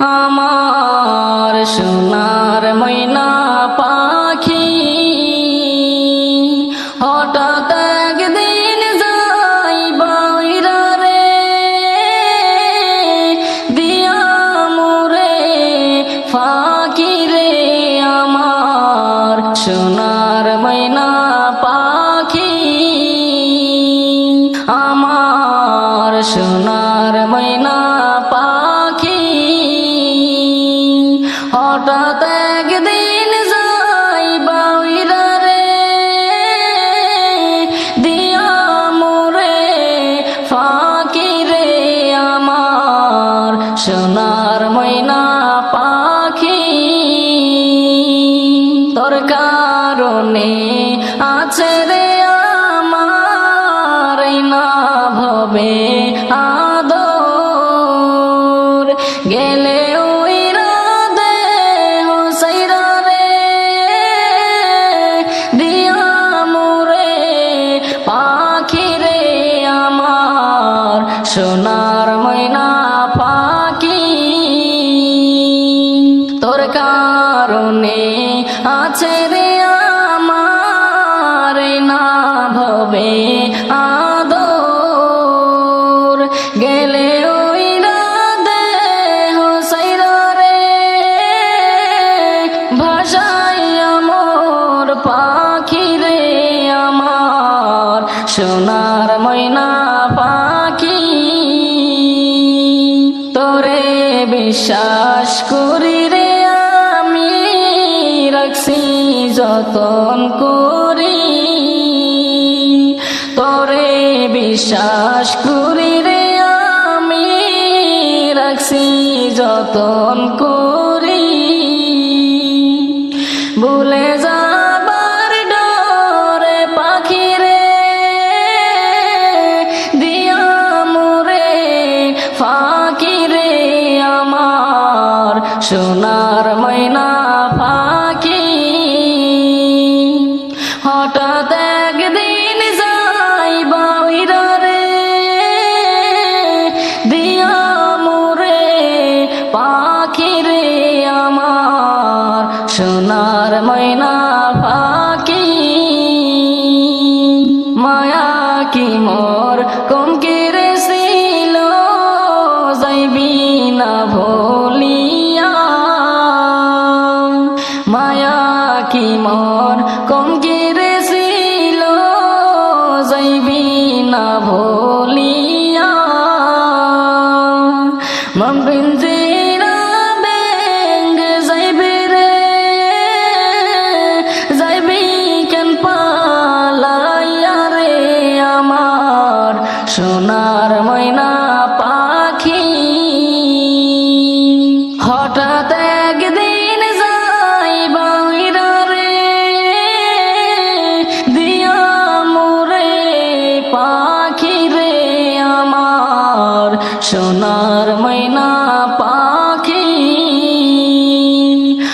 আমার সোনার ময়না পাখি হঠাৎ একদিন যাই বাইরা রে দিয়া মোরে ফাঁকি রে। আমার সোনার ময়না পাখি আমার সোনার ময়না পাখি হঠাৎ একদিন যাই বাইরা রে দিয়া মোরে ফাঁকি রে। আমার সোনার ময়না পাখি তোর কারণে আছে রে আমার না ভবে আদর গেলে সোনার ময়না পাখি তোর কারণে আছে রে আমার না ভবে আদর গেলে ওই রাধে হোসাইরা রে ভাষায় আমার পাখি রে। আমার সোনার ময়না পাখি তোরে বিশ্বাস করি রে আমি রাখছি যতন করি তোরে বিশ্বাস করি রে আমি রাখছি যতন করি ভুলে যাবার ডরে পাখি রে দিয়া মোরে ফাঁকি রে। আমার সোনার ময়না পাখি হঠাৎ একদিন যাই বাইরা রে দিয়া মোরে পাখি রে। আমার সোনার ময়না পাখি মায়া কি মোর কমকে রে ছিল যাইবি না ভুলিয়া মায়া কি মোর কমকে রে ছিল যাইবি না ভুলিয়া মন পিঞ্জিরা বেঙ্গ যাইবি রে যাইবি কেন পালাইয়া রে। আমার সোনার ময়না পাখি হঠাৎ একদিন যাই বাইরা রে দিয়া মোরে পাখি রে। আমার সোনার ময়না পাখি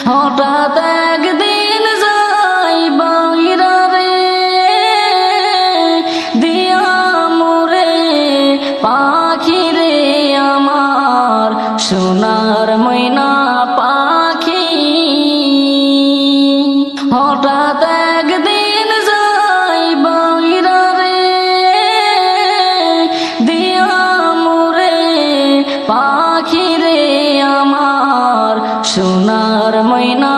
হঠাৎ একদিন যাই বাইরা রে দিয়া মোরে পাখি রে। আমার সোনার ময়না পাখি হঠাৎ একদিন যাই বাইরা রে দিয়া মোরে পাখি রে। আমার সোনার ময়না